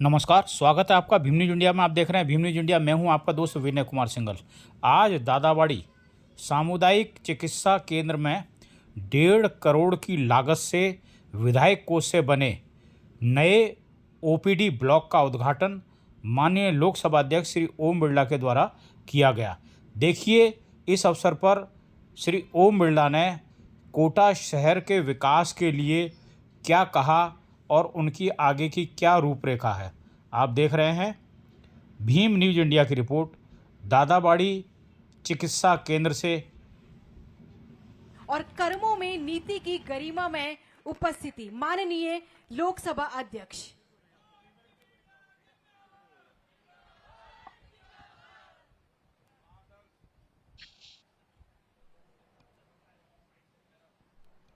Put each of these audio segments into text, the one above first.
नमस्कार, स्वागत है आपका भीम न्यूज इंडिया में। आप देख रहे हैं भीम न्यूज इंडिया। मैं हूं आपका दोस्त विनय कुमार सिंघल। आज दादाबाड़ी सामुदायिक चिकित्सा केंद्र में 1.5 करोड़ की लागत से विधायक कोष से बने नए ओपीडी ब्लॉक का उद्घाटन माननीय लोकसभा अध्यक्ष श्री ओम बिरला के द्वारा किया गया। देखिए, इस अवसर पर श्री ओम बिरला ने कोटा शहर के विकास के लिए क्या कहा और उनकी आगे की क्या रूपरेखा है। आप देख रहे हैं भीम न्यूज इंडिया की रिपोर्ट दादाबाड़ी चिकित्सा केंद्र से। और कर्मों में नीति की गरिमा में उपस्थिति माननीय लोकसभा अध्यक्ष।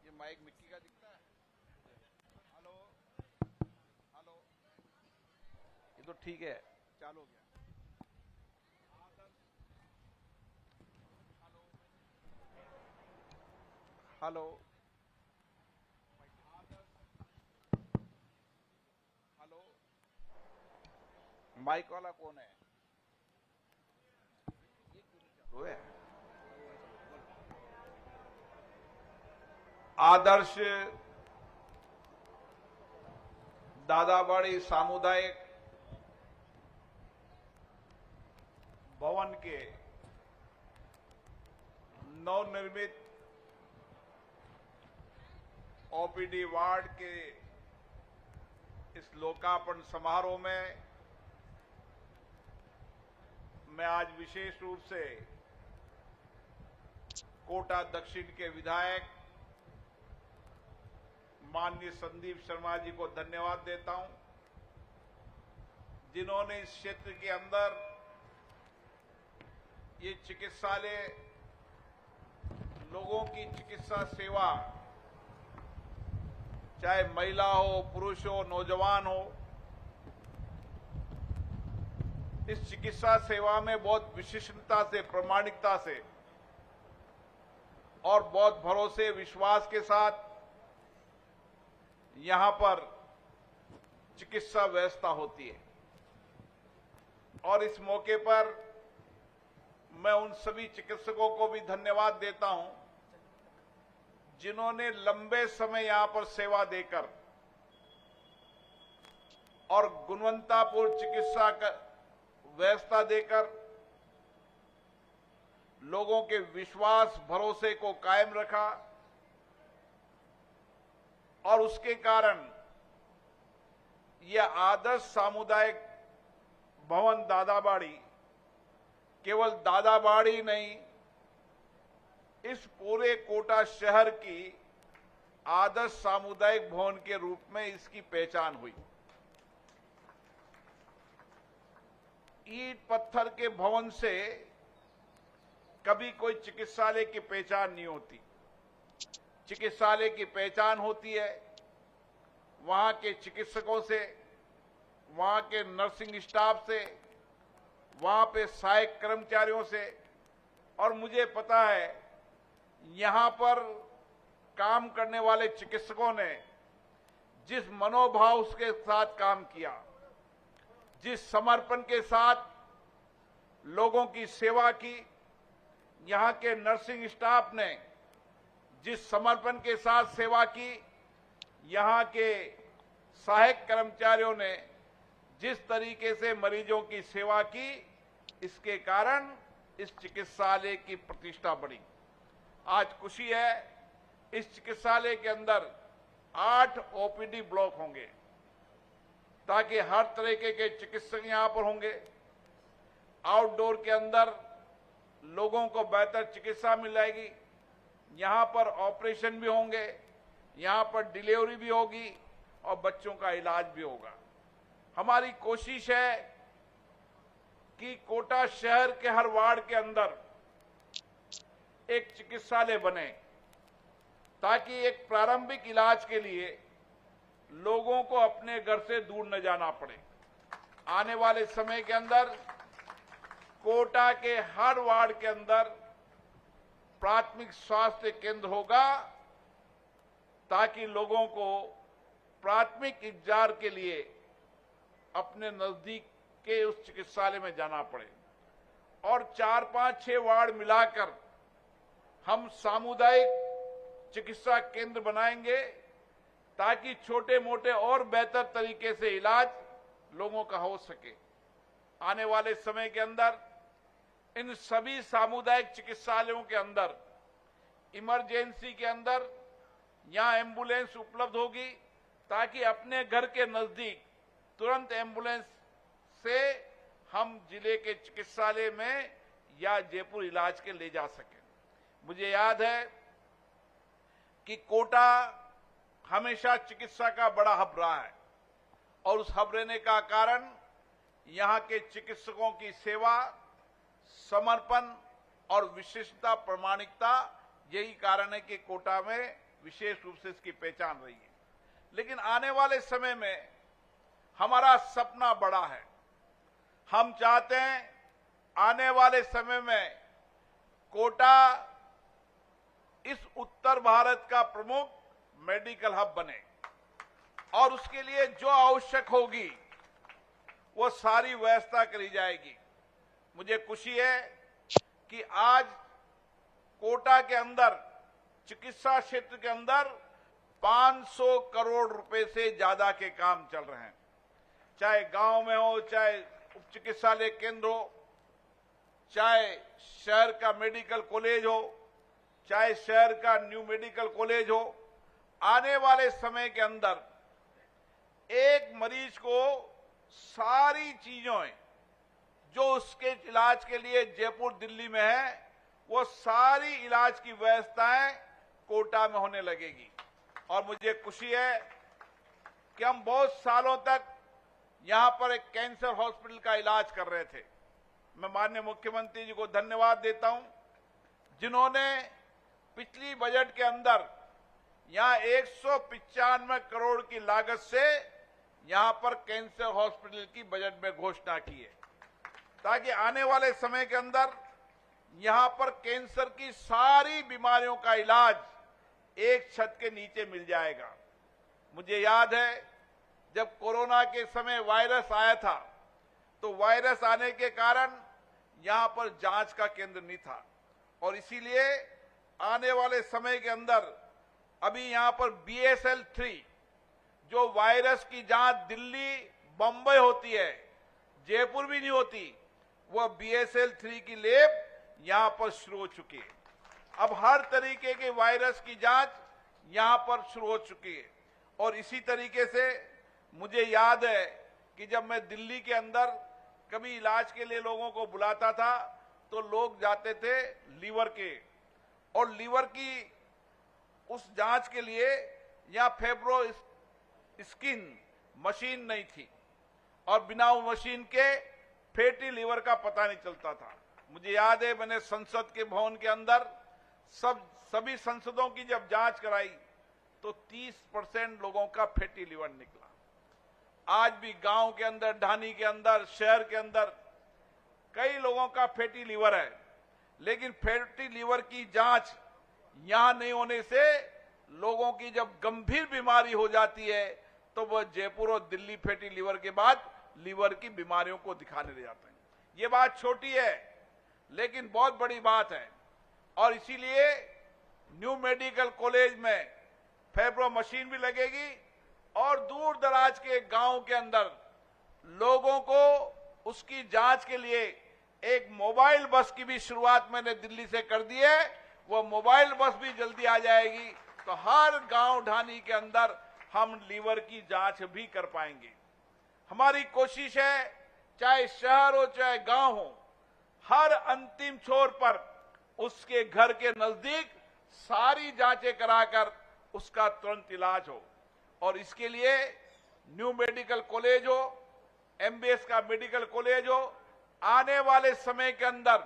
ये माइक मिट्टी का दिखता है। हेलो हेलो, ये तो ठीक है, चालू हो गया। हेलो हेलो, माइक वाला कौन है? ये क्यों नहीं चालू है? आदर्श दादाबाड़ी सामुदायिक भवन के नवनिर्मित ओपीडी वार्ड के इस लोकार्पण समारोह में मैं आज विशेष रूप से कोटा दक्षिण के विधायक माननीय संदीप शर्मा जी को धन्यवाद देता हूं, जिन्होंने इस क्षेत्र के अंदर ये चिकित्सालय लोगों की चिकित्सा सेवा, चाहे महिला हो, पुरुष हो, नौजवान हो, इस चिकित्सा सेवा में बहुत विशिष्टता से, प्रामाणिकता से और बहुत भरोसे, विश्वास के साथ यहां पर चिकित्सा व्यवस्था होती है। और इस मौके पर मैं उन सभी चिकित्सकों को भी धन्यवाद देता हूं, जिन्होंने लंबे समय यहां पर सेवा देकर और गुणवत्तापूर्ण चिकित्सा व्यवस्था देकर लोगों के विश्वास, भरोसे को कायम रखा और उसके कारण यह आदर्श सामुदायिक भवन दादाबाड़ी केवल दादाबाड़ी नहीं, इस पूरे कोटा शहर की आदर्श सामुदायिक भवन के रूप में इसकी पहचान हुई। ईंट पत्थर के भवन से कभी कोई चिकित्सालय की पहचान नहीं होती। चिकित्सालय की पहचान होती है वहां के चिकित्सकों से, वहां के नर्सिंग स्टाफ से, वहां पे सहायक कर्मचारियों से। और मुझे पता है यहां पर काम करने वाले चिकित्सकों ने जिस मनोभाव के साथ काम किया, जिस समर्पण के साथ लोगों की सेवा की, यहां के नर्सिंग स्टाफ ने जिस समर्पण के साथ सेवा की, यहां के सहायक कर्मचारियों ने जिस तरीके से मरीजों की सेवा की, इसके कारण इस चिकित्सालय की प्रतिष्ठा बढ़ी। आज खुशी है, इस चिकित्सालय के अंदर 8 ओपीडी ब्लॉक होंगे, ताकि हर तरीके के चिकित्सक यहां पर होंगे। आउटडोर के अंदर लोगों को बेहतर चिकित्सा मिल जाएगी। यहां पर ऑपरेशन भी होंगे, यहां पर डिलीवरी भी होगी और बच्चों का इलाज भी होगा। हमारी कोशिश है कि कोटा शहर के हर वार्ड के अंदर एक चिकित्सालय बने, ताकि एक प्रारंभिक इलाज के लिए लोगों को अपने घर से दूर न जाना पड़े। आने वाले समय के अंदर कोटा के हर वार्ड के अंदर प्राथमिक स्वास्थ्य केंद्र होगा, ताकि लोगों को प्राथमिक उपचार के लिए अपने नजदीक के उस चिकित्सालय में जाना पड़े। और 4, 5, 6 वार्ड मिलाकर हम सामुदायिक चिकित्सा केंद्र बनाएंगे ताकि छोटे मोटे और बेहतर तरीके से इलाज लोगों का हो सके। आने वाले समय के अंदर इन सभी सामुदायिक चिकित्सालयों के अंदर इमरजेंसी के अंदर यहां एम्बुलेंस उपलब्ध होगी ताकि अपने घर के नजदीक तुरंत एम्बुलेंस से हम जिले के चिकित्सालय में या जयपुर इलाज के ले जा सकें। मुझे याद है कि कोटा हमेशा चिकित्सा का बड़ा हब रहा है और उस हब रहने का कारण यहां के चिकित्सकों की सेवा, समर्पण और विशिष्टता, प्रामाणिकता, यही कारण है कि कोटा में विशेष रूप से इसकी पहचान रही है। लेकिन आने वाले समय में हमारा सपना बड़ा है। हम चाहते हैं आने वाले समय में कोटा इस उत्तर भारत का प्रमुख मेडिकल हब बने और उसके लिए जो आवश्यक होगी वो सारी व्यवस्था करी जाएगी। मुझे खुशी है कि आज कोटा के अंदर चिकित्सा क्षेत्र के अंदर 500 करोड़ रुपए से ज्यादा के काम चल रहे हैं, चाहे गांव में हो, चाहे उप चिकित्सालय केंद्र हो, चाहे शहर का मेडिकल कॉलेज हो, चाहे शहर का न्यू मेडिकल कॉलेज हो। आने वाले समय के अंदर एक मरीज को सारी चीजों जो उसके इलाज के लिए जयपुर, दिल्ली में है, वो सारी इलाज की व्यवस्थाएं कोटा में होने लगेगी। और मुझे खुशी है कि हम बहुत सालों तक यहां पर एक कैंसर हॉस्पिटल का इलाज कर रहे थे। मैं माननीय मुख्यमंत्री जी को धन्यवाद देता हूं जिन्होंने पिछली बजट के अंदर यहां 195 करोड़ की लागत से यहां पर कैंसर हॉस्पिटल की बजट में घोषणा की है ताकि आने वाले समय के अंदर यहां पर कैंसर की सारी बीमारियों का इलाज एक छत के नीचे मिल जाएगा। मुझे याद है जब कोरोना के समय वायरस आया था तो वायरस आने के कारण यहां पर जांच का केंद्र नहीं था और इसीलिए आने वाले समय के अंदर अभी यहां पर BSL-3 जो वायरस की जांच दिल्ली, बंबई होती है, जयपुर भी नहीं होती, वह BSL-3 की लैब यहां पर शुरू हो चुकी है। अब हर तरीके के वायरस की जांच यहां पर शुरू हो चुकी है। और इसी तरीके से मुझे याद है कि जब मैं दिल्ली के अंदर कभी इलाज के लिए लोगों को बुलाता था तो लोग जाते थे लीवर के, और लीवर की उस जांच के लिए यहां फेब्रो स्किन मशीन नहीं थी और बिना मशीन के फैटी लीवर का पता नहीं चलता था। मुझे याद है मैंने संसद के भवन के अंदर सभी संसदों की जब जांच कराई तो 30% लोगों का फैटी लीवर निकला। आज भी गांव के अंदर, ढानी के अंदर, शहर के अंदर कई लोगों का फैटी लीवर है, लेकिन फैटी लीवर की जांच यहां नहीं होने से लोगों की जब गंभीर बीमारी हो जाती है तो वह जयपुर और दिल्ली फैटी लीवर के बाद लीवर की बीमारियों को दिखाने ले जाते हैं। ये बात छोटी है लेकिन बहुत बड़ी बात है और इसीलिए न्यू मेडिकल कॉलेज में फेब्रो मशीन भी लगेगी और दूर दराज के गांव के अंदर लोगों को उसकी जांच के लिए एक मोबाइल बस की भी शुरुआत मैंने दिल्ली से कर दी है। वो मोबाइल बस भी जल्दी आ जाएगी तो हर गांव ढानी के अंदर हम लीवर की जांच भी कर पाएंगे। हमारी कोशिश है चाहे शहर हो चाहे गांव हो, हर अंतिम छोर पर उसके घर के नजदीक सारी जांचें कराकर उसका तुरंत इलाज हो। और इसके लिए न्यू मेडिकल कॉलेज हो, MBS का मेडिकल कॉलेज हो, आने वाले समय के अंदर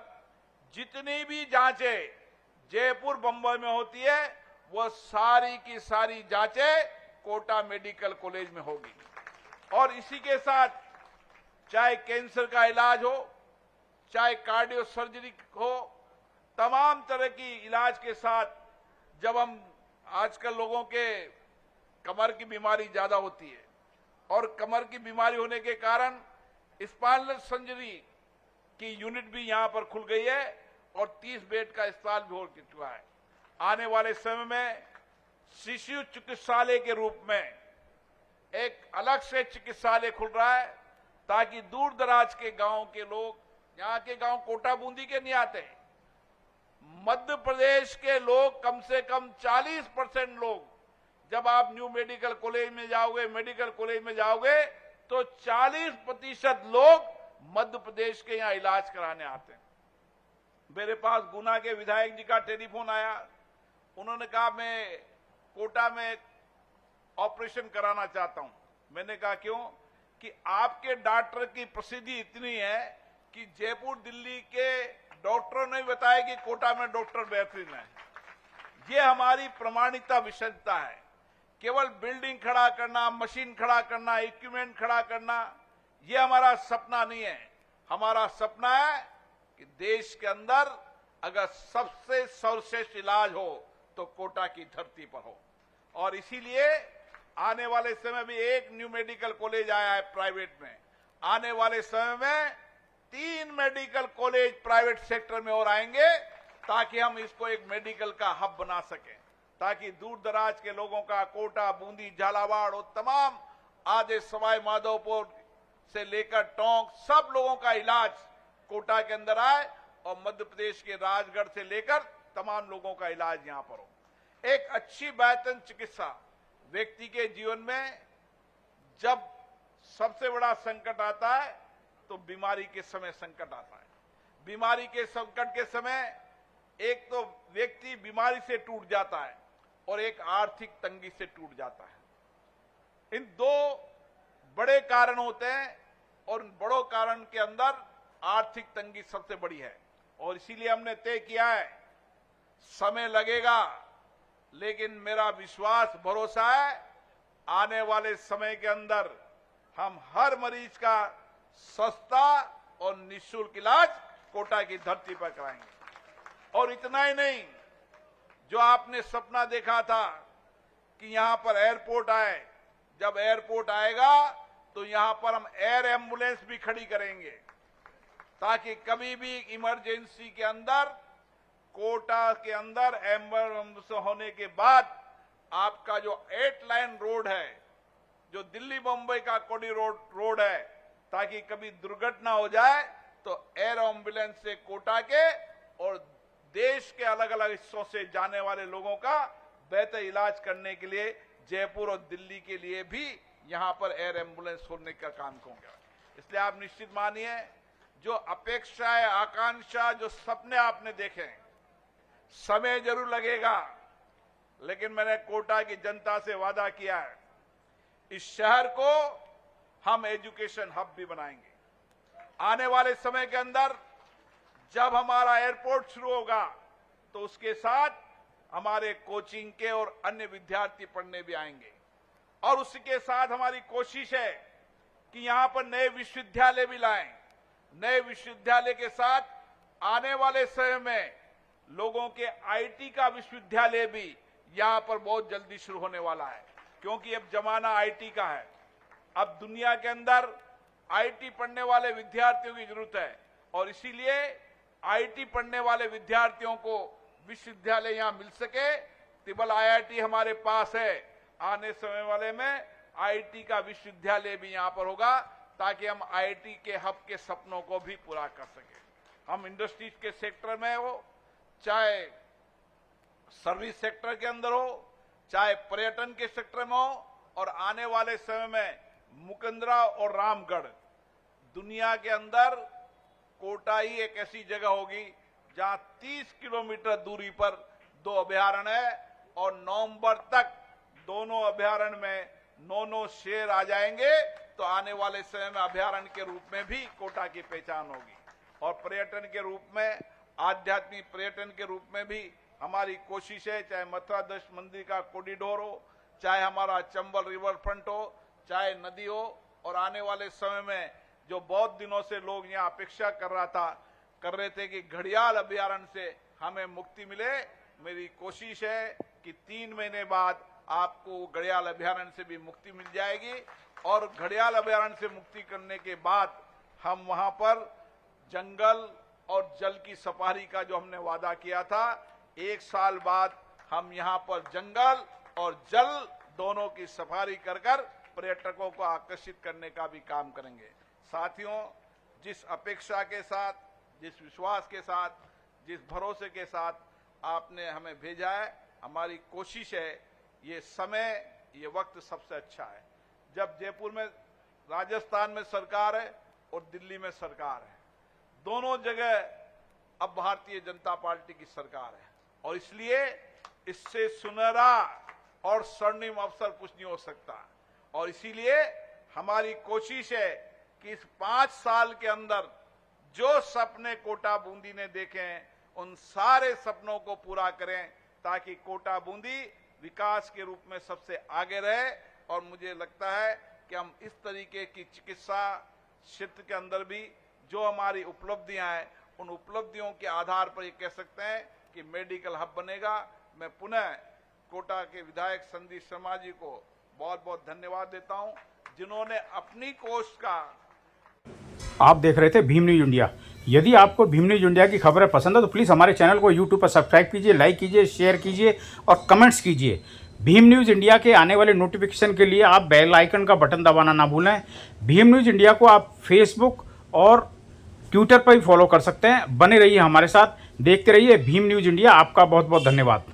जितनी भी जांचें जयपुर, बंबई में होती है वो सारी की सारी जांचें कोटा मेडिकल कॉलेज में होगी। और इसी के साथ चाहे कैंसर का इलाज हो, चाहे कार्डियो सर्जरी हो, तमाम तरह की इलाज के साथ जब हम आजकल लोगों के कमर की बीमारी ज्यादा होती है और कमर की बीमारी होने के कारण स्पाइनल सर्जरी की यूनिट भी यहां पर खुल गई है और 30 बेड का अस्पताल भी हो चुका है। आने वाले समय में शिशु चिकित्सालय के रूप में एक अलग से चिकित्सालय खुल रहा है ताकि दूर दराज के गांव के लोग, यहाँ के गांव कोटा बूंदी के नहीं आते, मध्य प्रदेश के लोग कम से कम 40% लोग, जब आप न्यू मेडिकल कॉलेज में जाओगे, मेडिकल कॉलेज में जाओगे तो 40% लोग मध्य प्रदेश के यहाँ इलाज कराने आते हैं। मेरे पास गुना के विधायक जी का टेलीफोन आया, उन्होंने कहा मैं कोटा में ऑपरेशन कराना चाहता हूं। मैंने कहा क्यों? कि आपके डॉक्टर की प्रसिद्धि इतनी है कि जयपुर दिल्ली के डॉक्टरों ने बताया कि कोटा में डॉक्टर बेहतरीन है। ये हमारी प्रमाणिकता विशेषता है। केवल बिल्डिंग खड़ा करना, मशीन खड़ा करना, इक्विपमेंट खड़ा करना, ये हमारा सपना नहीं है। हमारा सपना है कि देश के अंदर अगर सबसे सर्वश्रेष्ठ इलाज हो तो कोटा की धरती पर हो। और इसीलिए आने वाले समय में एक न्यू मेडिकल कॉलेज आया है प्राइवेट में। आने वाले समय में 3 मेडिकल कॉलेज प्राइवेट सेक्टर में और आएंगे ताकि हम इसको एक मेडिकल का हब बना सकें, ताकि दूर दराज के लोगों का कोटा, बूंदी, झालावाड़ और तमाम आधे सवाई माधोपुर से लेकर टोंक सब लोगों का इलाज कोटा के अंदर आए और मध्य प्रदेश के राजगढ़ से लेकर तमाम लोगों का इलाज यहां पर हो। एक अच्छी बेहतर चिकित्सा व्यक्ति के जीवन में जब सबसे बड़ा संकट आता है तो बीमारी के समय संकट आता है। बीमारी के संकट के समय एक तो व्यक्ति बीमारी से टूट जाता है और एक आर्थिक तंगी से टूट जाता है। इन 2 बड़े कारण होते हैं और इन बड़ों कारण के अंदर आर्थिक तंगी सबसे बड़ी है। और इसीलिए हमने तय किया है, समय लगेगा लेकिन मेरा विश्वास, भरोसा है आने वाले समय के अंदर हम हर मरीज का सस्ता और निःशुल्क इलाज कोटा की धरती पर कराएंगे। और इतना ही नहीं, जो आपने सपना देखा था कि यहां पर एयरपोर्ट आए, जब एयरपोर्ट आएगा तो यहां पर हम एयर एम्बुलेंस भी खड़ी करेंगे ताकि कभी भी इमरजेंसी के अंदर कोटा के अंदर एम्बुलेंस होने के बाद आपका जो 8 लाइन रोड है, जो दिल्ली मुंबई का कॉरिडोर रोड है, ताकि कभी दुर्घटना हो जाए तो एयर एम्बुलेंस से कोटा के और देश के अलग अलग हिस्सों से जाने वाले लोगों का बेहतर इलाज करने के लिए जयपुर और दिल्ली के लिए भी यहां पर एयर एम्बुलेंस होने का काम होगा। इसलिए आप निश्चित मानिए, जो अपेक्षाएं, आकांक्षा, जो सपने आपने देखे, समय जरूर लगेगा लेकिन मैंने कोटा की जनता से वादा किया है, इस शहर को हम एजुकेशन हब भी बनाएंगे। आने वाले समय के अंदर जब हमारा एयरपोर्ट शुरू होगा तो उसके साथ हमारे कोचिंग के और अन्य विद्यार्थी पढ़ने भी आएंगे। और उसके साथ हमारी कोशिश है कि यहां पर नए विश्वविद्यालय भी लाएं। नए विश्वविद्यालय के साथ आने वाले समय में लोगों के आईटी का विश्वविद्यालय भी यहां पर बहुत जल्दी शुरू होने वाला है, क्योंकि अब जमाना आईटी का है। अब दुनिया के अंदर आईटी पढ़ने वाले विद्यार्थियों की जरूरत है और इसीलिए आईटी पढ़ने वाले विद्यार्थियों को विश्वविद्यालय यहां मिल सके। तिब्बत आईआईटी हमारे पास है, आने समय वाले में आईटी का विश्वविद्यालय भी यहां पर होगा ताकि हम आईटी के हब के सपनों को भी पूरा कर सके। हम इंडस्ट्रीज के सेक्टर में हो, चाहे सर्विस सेक्टर के अंदर हो, चाहे पर्यटन के सेक्टर में हो, और आने वाले समय में मुकंदरा और रामगढ़, दुनिया के अंदर कोटा ही एक ऐसी जगह होगी जहां 30 किलोमीटर दूरी पर 2 अभयारण्य है और नवंबर तक दोनों अभयारण्य में 9 शेर आ जाएंगे तो आने वाले समय में अभयारण्य के रूप में भी कोटा की पहचान होगी। और पर्यटन के रूप में, आध्यात्मिक पर्यटन के रूप में भी हमारी कोशिश है, चाहे मथुरा दश मंदिर का कॉरिडोर हो, चाहे हमारा चंबल रिवर फ्रंट हो, चाहे नदी हो, और आने वाले समय में जो बहुत दिनों से लोग यहाँ अपेक्षा कर रहे थे कि घड़ियाल अभयारण्य से हमें मुक्ति मिले, मेरी कोशिश है कि 3 महीने बाद आपको घड़ियाल अभयारण्य से भी मुक्ति मिल जाएगी और घड़ियाल अभयारण्य से मुक्ति करने के बाद हम वहां पर जंगल और जल की सफारी का जो हमने वादा किया था, 1 साल बाद हम यहां पर जंगल और जल दोनों की सफारी कर पर्यटकों को आकर्षित करने का भी काम करेंगे। साथियों, जिस अपेक्षा के साथ, जिस विश्वास के साथ, जिस भरोसे के साथ आपने हमें भेजा है, हमारी कोशिश है ये समय, ये वक्त सबसे अच्छा है जब जयपुर में, राजस्थान में सरकार है और दिल्ली में सरकार है। दोनों जगह अब भारतीय जनता पार्टी की सरकार है और इसलिए इससे सुनहरा और स्वर्णिम अवसर कुछ नहीं हो सकता। और इसीलिए हमारी कोशिश है कि इस 5 साल के अंदर जो सपने कोटा बूंदी ने देखे हैं, उन सारे सपनों को पूरा करें ताकि कोटा बूंदी विकास के रूप में सबसे आगे रहे। और मुझे लगता है कि हम इस तरीके की चिकित्सा क्षेत्र के अंदर भी जो हमारी उपलब्धियां हैं, उन उपलब्धियों के आधार पर ये कह सकते हैं कि मेडिकल हब बनेगा। मैं पुनः कोटा के विधायक संदीप शर्मा जी को बहुत बहुत धन्यवाद देता हूं, जिन्होंने अपनी कोशिश का। आप देख रहे थे भीम न्यूज इंडिया। यदि आपको भीम न्यूज इंडिया की खबरें पसंद है तो प्लीज़ हमारे चैनल को यूट्यूब पर सब्सक्राइब कीजिए, लाइक कीजिए, शेयर कीजिए और कमेंट्स कीजिए। भीम न्यूज इंडिया के आने वाले नोटिफिकेशन के लिए आप बेल आइकन का बटन दबाना ना भूलें। भीम न्यूज इंडिया को आप फेसबुक और ट्विटर पर भी फॉलो कर सकते हैं। बने रहिए हमारे साथ, देखते रहिए भीम न्यूज इंडिया। आपका बहुत बहुत धन्यवाद।